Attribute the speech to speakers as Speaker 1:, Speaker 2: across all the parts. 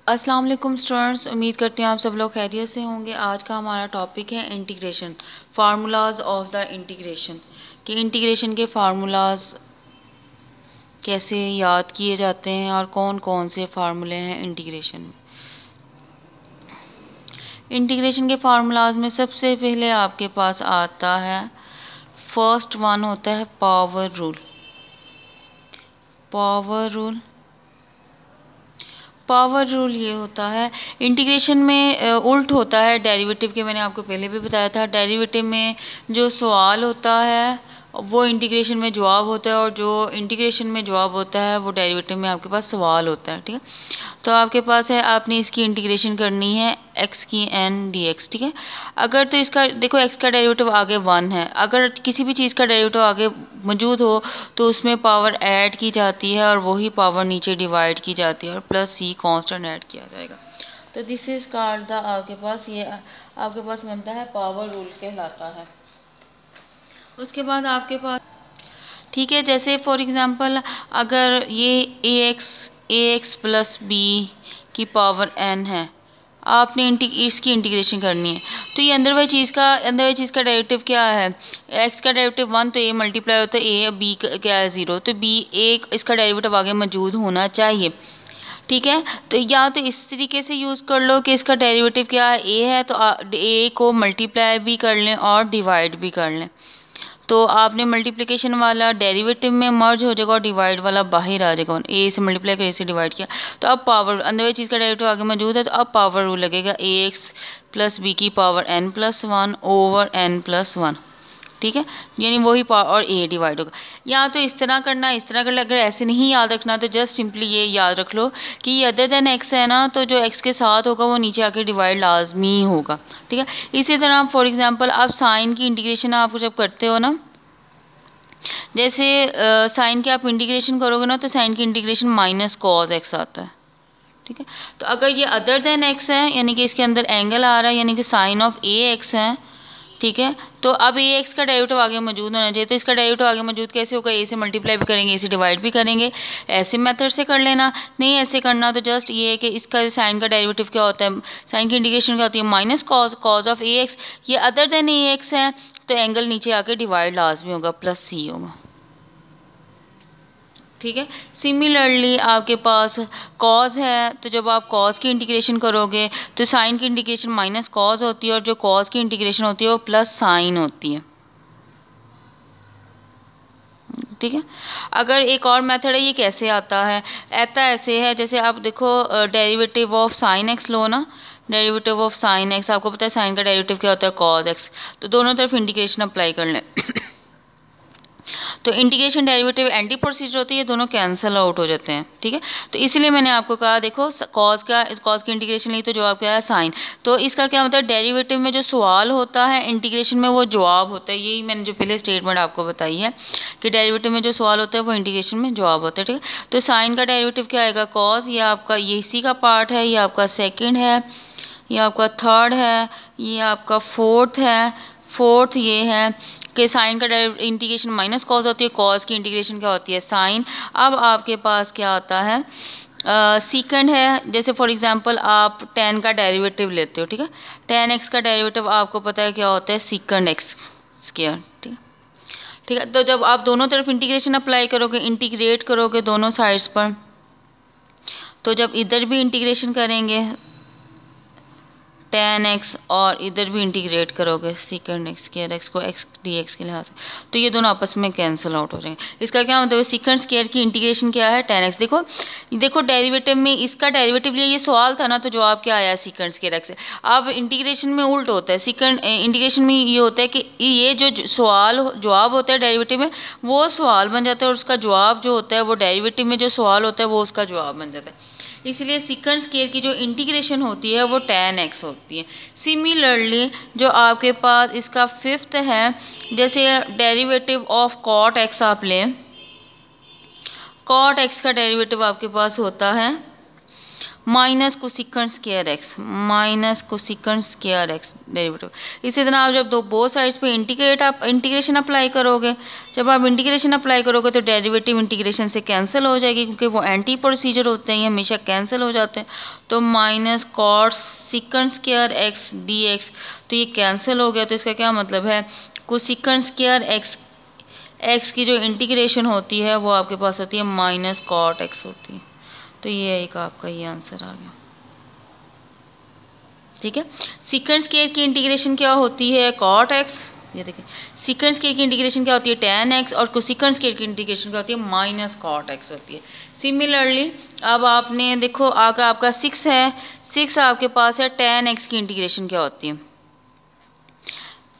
Speaker 1: अस्सलाम वालेकुम स्टूडेंट्स, उम्मीद करते हैं आप सब लोग खैरियत से होंगे। आज का हमारा टॉपिक है integration, formulas of the integration कि इंटीग्रेशन के फार्मूलाज कैसे याद किए जाते हैं और कौन कौन से फार्मूले हैं इंटीग्रेशन में। इंटीग्रेशन के फार्मूलाज में सबसे पहले आपके पास आता है, फर्स्ट वन होता है पावर रूल। पावर रूल ये होता है इंटीग्रेशन में उल्ट होता है डेरिवेटिव के। मैंने आपको पहले भी बताया था, डेरिवेटिव में जो सवाल होता है वो इंटीग्रेशन में जवाब होता है, और जो इंटीग्रेशन में जवाब होता है वो डेरिवेटिव में आपके पास सवाल होता है। ठीक है, तो आपके पास है, आपने इसकी इंटीग्रेशन करनी है x की n dx। ठीक है, अगर तो इसका देखो x का डेरिवेटिव आगे 1 है, अगर किसी भी चीज़ का डेरिवेटिव आगे मौजूद हो तो उसमें पावर ऐड की जाती है और वही पावर नीचे डिवाइड की जाती है और प्लस c कांस्टेंट ऐड किया जाएगा। तो दिस इज कॉल्ड द, आपके पास ये आपके पास बनता है पावर रूल कहलाता है। उसके बाद आपके पास, ठीक है, जैसे फॉर एग्जांपल अगर ये ax प्लस बी की पावर n है, आपने इसकी इंटीग्रेशन करनी है, तो ये अंदर वाली चीज़ का डेरिवेटिव क्या है? x का डेरिवेटिव 1, तो a मल्टीप्लाई होता है a, b क्या है 0, तो b एक इसका डेरिवेटिव आगे मौजूद होना चाहिए। ठीक है, तो या तो इस तरीके से यूज़ कर लो कि इसका डेरिवेटिव क्या है, a है, तो a को मल्टीप्लाई भी कर लें और डिवाइड भी कर लें, तो आपने मल्टीप्लिकेशन वाला डेरिवेटिव में मर्ज हो जाएगा और डिवाइड वाला बाहर आ जाएगा। ए से मल्टीप्लाई कर ए से डिवाइड किया, तो अब पावर अंदर वाली चीज़ का डेरिवेटिव आगे मौजूद है, तो अब पावर रूल लगेगा ax प्लस बी की पावर n+1 ओवर n+1। ठीक है, यानी वही पावर और a डिवाइड होगा। या तो इस तरह करना, इस तरह कर, अगर ऐसे नहीं याद रखना तो जस्ट सिंपली ये याद रख लो कि ये अदर देन x है ना, तो जो x के साथ होगा वो नीचे आके डिवाइड लाजमी होगा। ठीक है, इसी तरह फॉर एग्जांपल आप साइन की इंटीग्रेशन आप जब करते हो ना, जैसे साइन के आप इंटीग्रेशन करोगे ना, तो साइन की इंटीग्रेशन माइनस कॉज x आता है। ठीक है, तो अगर ये अदर देन x है, यानी कि इसके अंदर एंगल आ रहा है, यानी कि साइन ऑफ ax है, ठीक है, तो अब ax का डेरिवेटिव आगे मौजूद होना चाहिए। तो इसका डेरिवेटिव आगे मौजूद कैसे होगा? a से मल्टीप्लाई भी करेंगे, a से डिवाइड भी करेंगे, ऐसे मेथड से कर लेना। नहीं ऐसे करना तो जस्ट ये है कि इसका साइन का डेरिवेटिव क्या होता है, साइन की इंटीग्रेशन क्या होती है, माइनस कॉज ऑफ ax। ये अदर देन ax है, तो एंगल नीचे आके डिवाइड लाजमी होगा, प्लस c होगा। ठीक है, सिमिलरली आपके पास कॉज है, तो जब आप कॉज की इंटीग्रेशन करोगे तो साइन की इंटीग्रेशन माइनस कॉज होती है और जो कॉज की इंटीग्रेशन होती है वो प्लस साइन होती है। ठीक है, अगर एक और मेथड है, ये कैसे आता है, ऐसे है, जैसे आप देखो डेरिवेटिव ऑफ साइन एक्स लो ना, डेरिवेटिव ऑफ साइन एक्स, आपको पता है साइन का डेरिवेटिव क्या होता है, कॉज एक्स, तो दोनों तरफ इंटीग्रेशन अप्लाई कर लें तो इंटीग्रेशन डेरिवेटिव एंटी प्रोसीजर होती है, दोनों कैंसिल आउट हो जाते हैं। ठीक है, तो इसलिए मैंने आपको कहा, देखो कॉज की इंटीग्रेशन ली तो जवाब क्या है, साइन। तो इसका क्या मतलब, डेरिवेटिव में जो सवाल होता है इंटीग्रेशन में वो जवाब होता है। यही मैंने जो पहले स्टेटमेंट आपको बताई है कि डेरिवेटिव में जो सवाल होता है वो इंटीग्रेशन में जवाब होता है। ठीक है, तो साइन का डेरिवेटिव क्या आएगा, कॉज, ये आपका ये इसी का पार्ट है, ये आपका सेकेंड है, ये आपका थर्ड है, ये आपका फोर्थ ये है कि साइन का इंटीग्रेशन माइनस कॉज होती है, कॉज की इंटीग्रेशन क्या होती है, साइन। अब आपके पास क्या आता है, सीकेंड है, जैसे फॉर एग्जांपल आप tan का डेरिवेटिव लेते हो। ठीक है, tan x का डेरिवेटिव आपको पता है क्या होता है, सीकेंड x स्क्वायर। ठीक है, ठीक है, तो जब आप दोनों तरफ इंटीग्रेशन अप्लाई करोगे, इंटीग्रेट करोगे दोनों साइड्स पर, तो जब इधर भी इंटीग्रेशन करेंगे tan x और इधर भी इंटीग्रेट करोगे सीकेंड x स्क्वायर x को x dx के लिहाज से, तो ये दोनों आपस में कैंसिल आउट हो जाएंगे। इसका क्या मतलब है, सीकेंड स्क्वायर की इंटीग्रेशन क्या है, tan x। देखो डेरिवेटिव में इसका डेरिवेटिव लिया, ये सवाल था ना, तो जवाब क्या आया, सीकेंड स्क्वायर x से। अब इंटीग्रेशन में उल्ट होता है, सीकेंड इंटीग्रेशन में ये होता है कि ये जो सवाल जवाब होता है डेरिवेटिव में, वो सवाल बन जाता है, और उसका जवाब जो होता है वो डेरिवेटिव में जो सवाल होता है वो उसका जवाब बन जाता है। इसलिए सीकेंड स्क्वायर की जो इंटीग्रेशन होती है वो tan x होती है। सिमिलरली जो आपके पास इसका फिफ्थ है, जैसे डेरिवेटिव ऑफ cot x आप लें, cot x का डेरिवेटिव आपके पास होता है minus cosecant square x, minus cosecant square x derivative. इसी तरह आप जब दो बोथ साइड्स पे इंटीग्रेशन अप्लाई करोगे, जब आप इंटीग्रेशन अप्लाई करोगे तो डेरिवेटिव इंटीग्रेशन से कैंसिल हो जाएगी, क्योंकि वो एंटी प्रोसीजर होते हैं, ये हमेशा कैंसिल हो जाते हैं। तो minus cos second square x D x, तो ये कैंसिल हो गया। तो इसका क्या मतलब है, कोसेकंड स्क्वायर एक्स की जो इंटीग्रेशन होती है वो आपके पास होती है माइनस कॉट एक्स होती है। तो ये एक आपका ये आंसर आ गया, ठीक है। सेकंड स्क्वायर की इंटीग्रेशन क्या होती है, कॉट एक्स। ये देखिए सेकंड स्क्वायर की इंटीग्रेशन क्या होती है, tan एक्स, और कोसेकंड स्क्वायर की इंटीग्रेशन क्या होती है, माइनस कॉट एक्स होती है। सिमिलरली अब आपने देखो अगर आपका 6 है, 6 आपके पास है, tan एक्स की इंटीग्रेशन क्या होती है।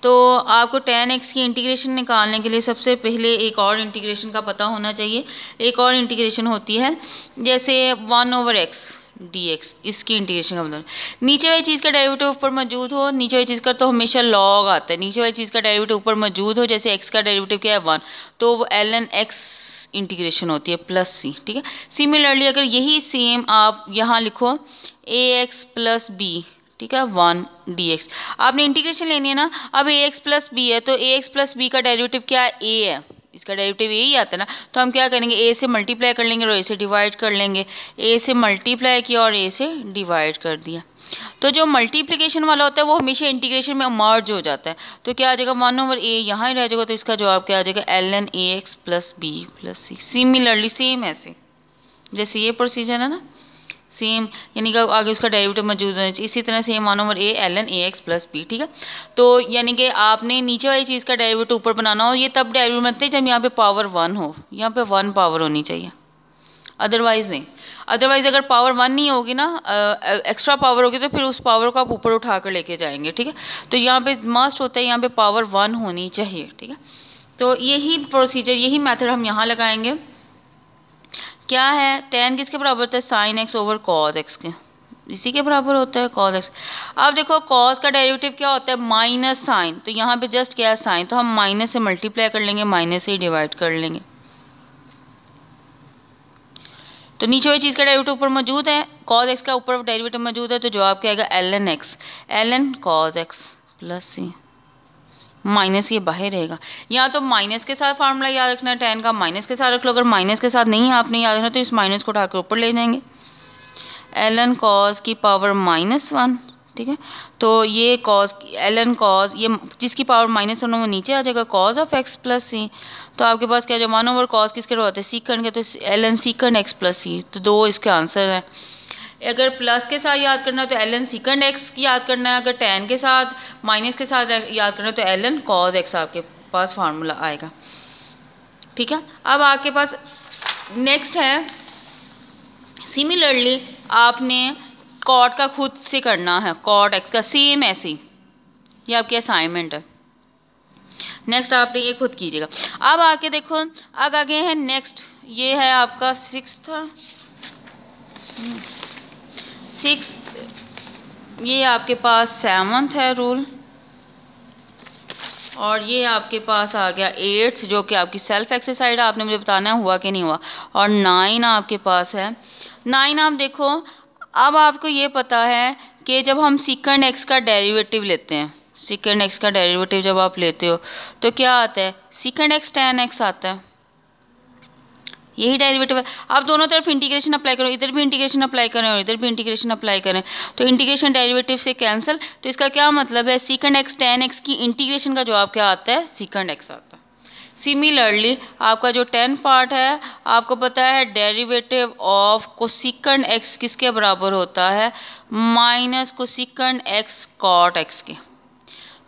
Speaker 1: तो आपको tan एक्स की इंटीग्रेशन निकालने के लिए सबसे पहले एक और इंटीग्रेशन का पता होना चाहिए। एक और इंटीग्रेशन होती है जैसे 1/x dx, इसकी इंटीग्रेशन का मतलब नीचे वाली चीज़ का डेरिवेटिव ऊपर मौजूद हो, नीचे वाली चीज़ का तो हमेशा लॉग आता है, नीचे वाली चीज़ का डेरिवेटिव ऊपर मौजूद हो, जैसे x का डेरिवेटिव क्या है 1, तो वो ln x इंटीग्रेशन होती है प्लस c, ठीक है। सिमिलरली अगर यही सेम आप यहाँ लिखो ax प्लस b, ठीक है, 1 dx, आपने इंटीग्रेशन लेनी है ना। अब ax प्लस बी है, तो ax प्लस बी का डेरिवेटिव क्या है, a है, इसका डेरिवेटिव a ही आता है ना। तो हम क्या करेंगे, a से मल्टीप्लाई कर लेंगे और a से डिवाइड कर लेंगे। a से मल्टीप्लाई किया और a से डिवाइड कर दिया। तो जो मल्टीप्लिकेशन वाला होता है वो हमेशा इंटीग्रेशन में मर्ज हो जाता है। तो क्या आ जाएगा 1/a यहाँ ही रह जाएगा, तो इसका जवाब क्या आ जाएगा, ln ax plus B plus C. Similarly same ऐसे जैसे ये प्रोसीजर है ना, सेम, यानी कि आगे उसका डेरिवेटिव मौजूद होना चाहिए। इसी तरह same 1/a ln ax plus B, ठीक है। तो यानी कि आपने नीचे वाली चीज़ का डेरिवेटिव ऊपर बनाना हो, ये तब डेरिवेटिव बनते हैं जब यहाँ पे पावर 1 हो, यहाँ पे 1 पावर होनी चाहिए, अदरवाइज नहीं। अदरवाइज अगर पावर 1 नहीं होगी ना, एक्स्ट्रा पावर होगी, तो फिर उस पावर को आप ऊपर उठा कर लेके जाएंगे, ठीक है। तो यहाँ पे मस्ट होता है, यहाँ पे पावर 1 होनी चाहिए, ठीक है। तो यही प्रोसीजर, यही मेथड हम यहाँ लगाएंगे। क्या है, tan किसके बराबर होता है, sine x over cos x के, इसी के बराबर होता है कॉस एक्स। अब देखो कॉस का डेरिवेटिव क्या होता है, माइनस साइन, तो यहाँ पे जस्ट क्या है साइन, तो हम माइनस से मल्टीप्लाई कर लेंगे, माइनस से ही डिवाइड कर लेंगे। तो नीचे वाली चीज़ का डेरिवेटिव ऊपर मौजूद है, कॉस एक्स का ऊपर डेरिवेटिव मौजूद है, तो जवाब क्या आएगा, ln x, ln cos x plus C, minus ये बाहर रहेगा। या तो माइनस के साथ फार्मूला याद रखना है, tan का माइनस के साथ रख लो, अगर माइनस के साथ नहीं आपने याद रखना तो इस माइनस को उठाकर ऊपर ले जाएंगे, ln cos की पावर -1, ठीक है। तो ये cos ln cos, ये जिसकी पावर -1 वो नीचे आ जाएगा, cos ऑफ x प्लस सी। तो आपके पास क्या, जब 1/cos किसके होते हैं, सीकंड के, तो ln सीकंड x प्लस सी। तो 2 इसके आंसर हैं। अगर प्लस के साथ याद करना है तो ln सेकंड x याद करना है, अगर tan के साथ माइनस के साथ याद करना है तो ln cos x आपके पास फार्मूला आएगा, ठीक है। अब आपके पास नेक्स्ट है, सिमिलरली आपने कॉट का खुद से करना है, कॉट x का सेम ऐसे ही, ये आपकी असाइनमेंट है। नेक्स्ट आपने ये खुद कीजिएगा। अब आके देखो, अब आगे है नेक्स्ट, ये है आपका 6th, ये आपके पास 7th है रूल, और ये आपके पास आ गया 8th, जो कि आपकी सेल्फ एक्सरसाइज है, आपने मुझे बताना है हुआ कि नहीं हुआ। और 9 आपके पास है। 9 आप देखो, अब आपको ये पता है कि जब हम सेकंड एक्स का डेरिवेटिव लेते हैं, सेकंड एक्स का डेरिवेटिव जब आप लेते हो तो क्या आता है, सेकंड एक्स tan x आता है, यही डेरिवेटिव है। आप दोनों तरफ इंटीग्रेशन अप्लाई करो, इधर भी इंटीग्रेशन अप्लाई करें और इधर भी इंटीग्रेशन अप्लाई करें, तो इंटीग्रेशन डेरिवेटिव से कैंसिल। तो इसका क्या मतलब है, सेकंड एक्स tan x की इंटीग्रेशन का जवाब क्या आता है, सेकंड एक्स आता है। सिमिलरली आपका जो 10 पार्ट है, आपको पता है डेरिवेटिव ऑफ कोसेकंड x किसके बराबर होता है, minus cosecant x cot x के,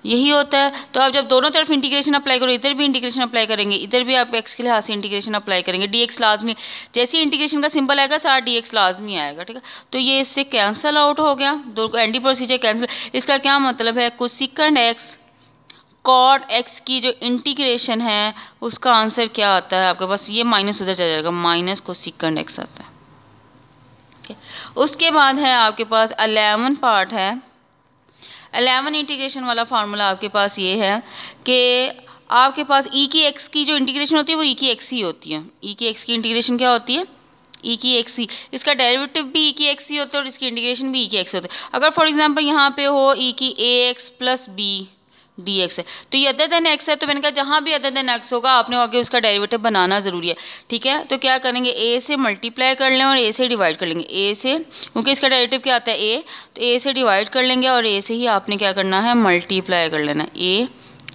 Speaker 1: यही होता है। तो आप जब दोनों तरफ इंटीग्रेशन अप्लाई करो, इधर भी इंटीग्रेशन अप्लाई करेंगे, इधर भी आप x के लिहाज से इंटीग्रेशन अप्लाई करेंगे, dx लाजमी, जैसे ही इंटीग्रेशन का सिंबल आएगा साथ dx लाजमी आएगा, ठीक है। तो ये इससे कैंसिल आउट हो गया, दो एंटी प्रोसीजर कैंसिल। इसका क्या मतलब है, कोसेकंड x कॉट x की जो इंटीग्रेशन है उसका आंसर क्या आता है आपके पास, ये माइनस उधर चला जाएगा, माइनस कोसेकंड x आता है, ठीक है। उसके बाद है आपके पास 11 पार्ट है। 11 इंटीग्रेशन वाला फार्मूला आपके पास ये है कि आपके पास e की x की जो इंटीग्रेशन होती है वो e की x ही होती है। e की x की इंटीग्रेशन क्या होती है, ई की एक्स सी, इसका डेरिवेटिव भी ई की एक्स सी होता है और इसकी इंटीग्रेशन भी ई की एक्स होता है। अगर फॉर एग्जांपल यहाँ पे हो ई की A X plus B D X है, तो ये अदर देन एक्स है, तो मैंने कहा जहाँ भी अदर देन एक्स होगा आपने आगे उसका डेरिवेटिव बनाना ज़रूरी है, ठीक है। तो क्या करेंगे, ए से मल्टीप्लाई कर लें और ए से डिवाइड कर लेंगे, ए से, क्योंकि इसका डेरिवेटिव क्या आता है ए, तो ए से डिवाइड कर लेंगे और ए से ही आपने क्या करना है, मल्टीप्लाई कर लेना ए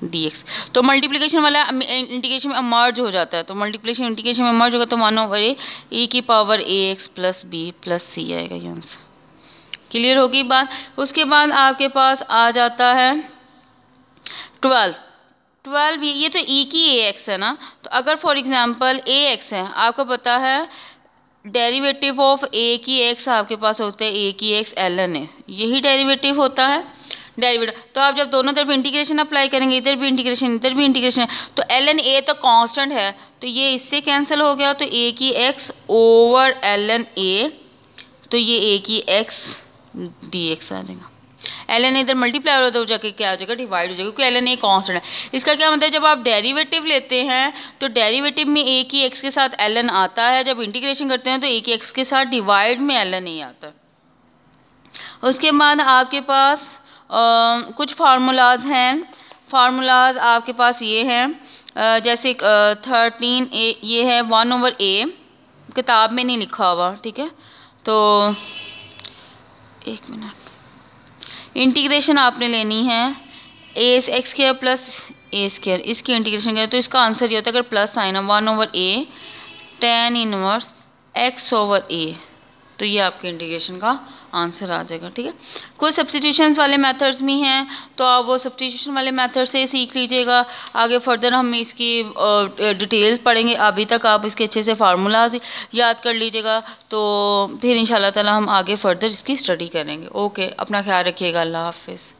Speaker 1: डी एक्स। तो मल्टीप्लिकेशन वाला इंटीग्रेशन में मर्ज हो जाता है, तो मल्टीप्लिकेशन इंटीग्रेशन में मर्ज होगा तो 1/a ई की पावर ए एक्स प्लस बी प्लस सी आएगा ये आंसर। क्लियर होगी बात। उसके बाद आपके पास आ जाता है 12 ये तो ई की ए एक्स है ना, तो अगर फॉर एग्जांपल ए एक्स है, आपको पता है डेरिवेटिव ऑफ ए की एक्स आपके पास होता है ए की एक्स ln है, यही डेरिवेटिव होता है डेरिवेटिव। तो आप जब दोनों तरफ इंटीग्रेशन अप्लाई करेंगे, इधर भी इंटीग्रेशन इधर भी इंटीग्रेशन है, तो ln a तो कांस्टेंट है, तो ये इससे कैंसिल हो गया, तो a की x ओवर ln a, तो ये a की x dx आ जाएगा। ln a इधर मल्टीप्लाई हो तो जाके क्या हो जाएगा, डिवाइड हो जाएगा, क्योंकि ln a कांस्टेंट है। इसका क्या मतलब है, जब आप डेरिवेटिव लेते हैं तो डेरिवेटिव में a की x के साथ ln आता है, जब इंटीग्रेशन करते हैं तो a की x के साथ डिवाइड में ln a आता है। उसके बाद आपके पास कुछ फार्मूलाज हैं, फार्मूलाज आपके पास ये हैं, जैसे 13a ये है 1/a, किताब में नहीं लिखा हुआ, ठीक है। तो एक मिनट, इंटीग्रेशन आपने लेनी है ए एक्स स्क्वायर प्लस ए स्क्वायर, इसकी इंटीग्रेशन करें तो इसका आंसर ये होता है, अगर प्लस साइन है 1/a tan इनवर्स x/a, तो ये आपके इंटीग्रेशन का आंसर आ जाएगा, ठीक है। कुछ सब्स्टिट्यूशन वाले मेथड्स भी हैं, तो आप वो सब्स्टिट्यूशन वाले मेथड से सीख लीजिएगा। आगे फर्दर हम इसकी डिटेल्स पढ़ेंगे, अभी तक आप इसके अच्छे से फार्मूलाज याद कर लीजिएगा, तो फिर इंशाल्लाह ताला हम आगे फर्दर इसकी स्टडी करेंगे। ओके, अपना ख्याल रखिएगा, अल्लाह हाफिज़।